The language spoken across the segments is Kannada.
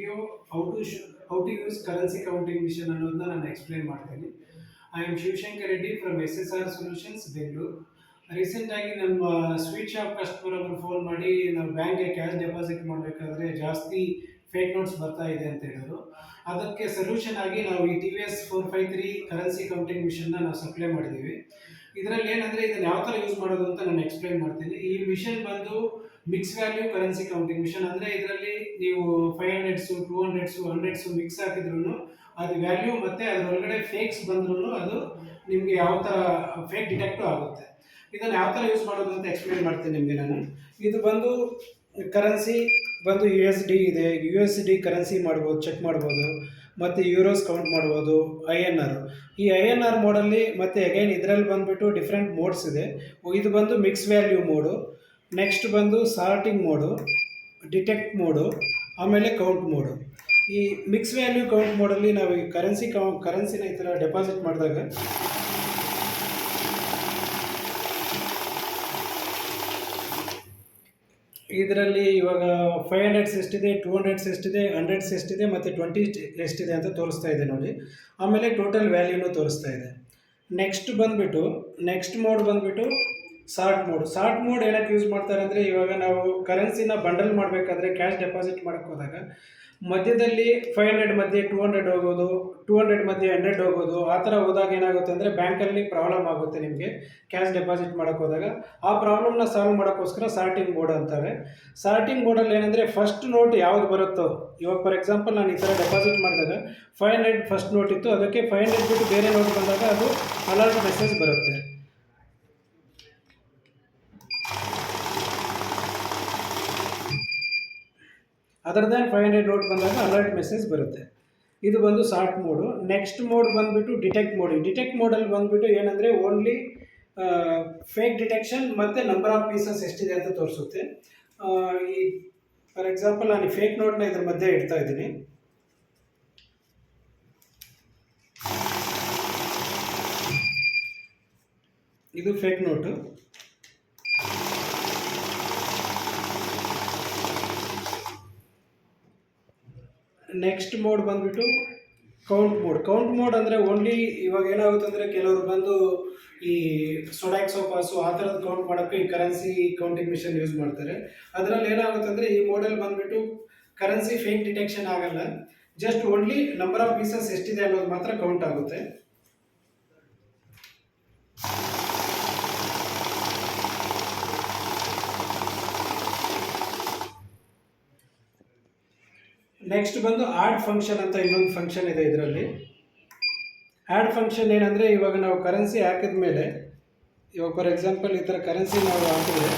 how to use currency counting machine ಅನ್ನೋದನ್ನ ನಾನು ಎಕ್ಸ್ಪ್ಲೇನ್ ಮಾಡ್ತೀನಿ. I am Shivashankar Reddy from SSR solutions Bengaluru. Recent ಆಗಿ ನಮ್ಮ ಸ್ವೀಟ್ ಶಾಪ್ ಕಸ್ಟಮರ್ ಒಬ್ಬರು ಫೋನ್ ಮಾಡಿ ನಾವು ಬ್ಯಾಂಕ್ಗೆ ಕ್ಯಾಶ್ ಡೆಪಾಸಿಟ್ ಮಾಡಬೇಕಾದ್ರೆ ಜಾಸ್ತಿ ಫೇಕ್ ನೋಟ್ಸ್ ಬರ್ತಾ ಇದೆ ಅಂತ ಹೇಳಿದ್ರು. ಅದಕ್ಕೆ ಸೊಲ್ಯೂಷನ್ ಆಗಿ ನಾವು ಈ TVS 453 ಕರೆನ್ಸಿ ಕೌಂಟಿಂಗ್ ಮಿಷನ್ನ ನಾವು ಸಪ್ಲೈ ಮಾಡಿದ್ದೀವಿ. ಇದರಲ್ಲಿ ಏನಂದರೆ ಇದನ್ನು ಯಾವ ಥರ ಯೂಸ್ ಮಾಡೋದು ಅಂತ ನಾನು ಎಕ್ಸ್ಪ್ಲೈನ್ ಮಾಡ್ತೀನಿ. ಈ ಮಿಷನ್ ಬಂದು mix value currency counting machine. ಅಂದರೆ ಇದರಲ್ಲಿ ನೀವು 500 200 100 ಮಿಕ್ಸ್ ಹಾಕಿದ್ರು ಅದು ವ್ಯಾಲ್ಯೂ ಮತ್ತು ಅದರೊಳಗಡೆ ಫೇಕ್ಸ್ ಬಂದ್ರೂ ಅದು ನಿಮಗೆ ಯಾವ ಥರ ಫೇಕ್ ಡಿಟೆಕ್ಟು ಆಗುತ್ತೆ. ಇದನ್ನು ಯಾವ ಥರ ಯೂಸ್ ಮಾಡೋದು ಅಂತ ಎಕ್ಸ್ಪ್ಲೇನ್ ಮಾಡ್ತೀನಿ ನಿಮಗೆ ನಾನು. ಇದು ಬಂದು ಕರೆನ್ಸಿ ಬಂದು USD ಇದೆ. USD ಕರೆನ್ಸಿ ಮಾಡ್ಬೋದು, ಚೆಕ್ ಮಾಡ್ಬೋದು, ಮತ್ತು ಯೂರೋಸ್ ಕೌಂಟ್ ಮಾಡ್ಬೋದು. INR ಈ INR ಮೋಡಲ್ಲಿ ಮತ್ತು ಅಗೈನ್ ಇದರಲ್ಲಿ ಬಂದುಬಿಟ್ಟು ಡಿಫ್ರೆಂಟ್ ಮೋಡ್ಸ್ ಇದೆ. ಇದು ಬಂದು ಮಿಕ್ಸ್ ವ್ಯಾಲ್ಯೂ ಮೋಡು, ನೆಕ್ಸ್ಟ್ ಬಂದು ಸಾರ್ಟಿಂಗ್ ಮೋಡು, ಡಿಟೆಕ್ಟ್ ಮೋಡು, ಆಮೇಲೆ ಕೌಂಟ್ ಮೋಡು. ಈ ಮಿಕ್ಸ್ ವ್ಯಾಲ್ಯೂ ಕೌಂಟ್ ಮೋಡಲ್ಲಿ ನಾವು ಈ ಕರೆನ್ಸಿನ ಈ ಥರ ಡೆಪಾಸಿಟ್ ಮಾಡಿದಾಗ ಇದರಲ್ಲಿ ಇವಾಗ 500 ಎಷ್ಟಿದೆ, 200 ಎಷ್ಟಿದೆ, 100 ಎಷ್ಟಿದೆ ಮತ್ತು 20 ಎಷ್ಟಿದೆ ಅಂತ ತೋರಿಸ್ತಾ ಇದೆ ನೋಡಿ. ಆಮೇಲೆ ಟೋಟಲ್ ವ್ಯಾಲ್ಯೂನು ತೋರಿಸ್ತಾ ಇದೆ. ನೆಕ್ಸ್ಟ್ ಮೋಡ್ ಬಂದುಬಿಟ್ಟು ಸಾರ್ಟ್ ಮೋಡ್ ಏನಕ್ಕೆ ಯೂಸ್ ಮಾಡ್ತಾರೆ ಅಂದರೆ, ಇವಾಗ ನಾವು ಕರೆನ್ಸಿನ ಬಂಡಲ್ ಮಾಡಬೇಕಾದ್ರೆ ಕ್ಯಾಶ್ ಡೆಪಾಸಿಟ್ ಮಾಡೋಕ್ಕೆ ಹೋದಾಗ ಮಧ್ಯದಲ್ಲಿ 500 ಮಧ್ಯೆ 200 ಹೋಗೋದು, 200 ಮಧ್ಯೆ 100 ಹೋಗೋದು, ಆ ಥರ ಹೋದಾಗ ಏನಾಗುತ್ತೆ ಅಂದರೆ ಬ್ಯಾಂಕಲ್ಲಿ ಪ್ರಾಬ್ಲಮ್ ಆಗುತ್ತೆ ನಿಮಗೆ ಕ್ಯಾಶ್ ಡೆಪಾಸಿಟ್ ಮಾಡೋಕ್ಕೆ ಹೋದಾಗ. ಆ ಪ್ರಾಬ್ಲಮ್ನ ಸಾಲ್ವ್ ಮಾಡೋಕ್ಕೋಸ್ಕರ ಸಾರ್ಟಿಂಗ್ ಮೋಡ್ ಅಂತಾರೆ. ಸಾರ್ಟಿಂಗ್ ಮೋಡಲ್ಲಿ ಏನಂದರೆ ಫಸ್ಟ್ ನೋಟ್ ಯಾವುದು ಬರುತ್ತೋ, ಇವಾಗ ಫಾರ್ ಎಕ್ಸಾಂಪಲ್ ನಾನು ಈ ಥರ ಡೆಪಾಸಿಟ್ ಮಾಡಿದಾಗ 500 ಫಸ್ಟ್ ನೋಟ್ ಇತ್ತು, ಅದಕ್ಕೆ 500 ಬಿಟ್ಟು ಬೇರೆ ನೋಟ್ ಬಂದಾಗ ಅದು ಅಲರ್ಟ್ ಮೆಸೇಜ್ ಬರುತ್ತೆ. ಅದರ್ ದ್ಯಾನ್ 500 ನೋಟ್ ಬಂದಾಗ ಅಲರ್ಟ್ ಮೆಸೇಜ್ ಬರುತ್ತೆ. ಇದು ಬಂದು ಸಾರ್ಟ್ ಮೋಡು. ನೆಕ್ಸ್ಟ್ ಮೋಡ್ ಬಂದುಬಿಟ್ಟು ಡಿಟೆಕ್ಟ್ ಮೋಡಲ್ಲಿ ಬಂದುಬಿಟ್ಟು ಏನಂದರೆ ಓನ್ಲಿ ಫೇಕ್ ಡಿಟೆಕ್ಷನ್ ಮತ್ತು ನಂಬರ್ ಆಫ್ ಪೀಸಸ್ ಎಷ್ಟಿದೆ ಅಂತ ತೋರಿಸುತ್ತೆ. ಈ ಫಾರ್ ಎಕ್ಸಾಂಪಲ್ ನಾನು ಈ ಫೇಕ್ ನೋಟ್ನ ಇದ್ರ ಮಧ್ಯೆ ಇಡ್ತಾ ಇದ್ದೀನಿ. ಇದು ಫೇಕ್ ನೋಟು. ನೆಕ್ಸ್ಟ್ ಮೋಡ್ ಬಂದುಬಿಟ್ಟು ಕೌಂಟ್ ಮೋಡ್ ಅಂದರೆ ಓನ್ಲಿ ಇವಾಗ ಏನಾಗುತ್ತೆ ಅಂದರೆ ಕೆಲವರು ಬಂದು ಈ ಸೊಡಾಕ್ಸೋ ಪಾಸು ಆ ಥರದ್ದು ಕೌಂಟ್ ಮಾಡೋಕ್ಕೆ ಈ ಕರೆನ್ಸಿ ಕೌಂಟಿಂಗ್ ಮಿಷನ್ ಯೂಸ್ ಮಾಡ್ತಾರೆ. ಅದರಲ್ಲಿ ಏನಾಗುತ್ತೆ ಅಂದರೆ ಈ ಮೋಡಲ್ ಬಂದುಬಿಟ್ಟು ಕರೆನ್ಸಿ ಫೇಕ್ ಡಿಟೆಕ್ಷನ್ ಆಗಲ್ಲ, just only number of pieces ಎಷ್ಟಿದೆ ಅನ್ನೋದು ಮಾತ್ರ ಕೌಂಟ್ ಆಗುತ್ತೆ. ನೆಕ್ಸ್ಟ್ ಬಂದು ಆ್ಯಡ್ ಫಂಕ್ಷನ್ ಅಂತ ಇನ್ನೊಂದು ಫಂಕ್ಷನ್ ಇದೆ ಇದರಲ್ಲಿ. ಆ್ಯಡ್ ಫಂಕ್ಷನ್ ಏನಂದರೆ, ಇವಾಗ ನಾವು ಕರೆನ್ಸಿ ಹಾಕಿದ ಮೇಲೆ, ಇವಾಗ ಫಾರ್ ಎಕ್ಸಾಂಪಲ್ ಈ ಥರ ಕರೆನ್ಸಿ ನಾವು ಹಾಕಿದ್ರೆ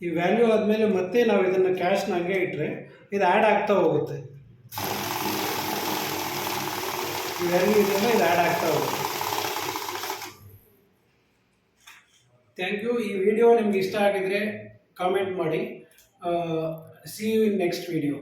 ಈ ವ್ಯಾಲ್ಯೂ ಆದಮೇಲೆ ಮತ್ತೆ ನಾವು ಇದನ್ನು ಕ್ಯಾಶ್ನ ಹಂಗೆ ಇಟ್ಟರೆ ಇದು ಆ್ಯಡ್ ಆಗ್ತಾ ಹೋಗುತ್ತೆ. ಈ ವ್ಯಾಲ್ಯೂ ಇದೆಯಲ್ಲ, ಇದು ಆ್ಯಡ್ ಆಗ್ತಾ ಹೋಗುತ್ತೆ. Thank you. ಈ ವಿಡಿಯೋ ನಿಮ್ಗೆ ಇಷ್ಟ ಆಗಿದ್ರೆ ಕಾಮೆಂಟ್ ಮಾಡಿ. See you in next video.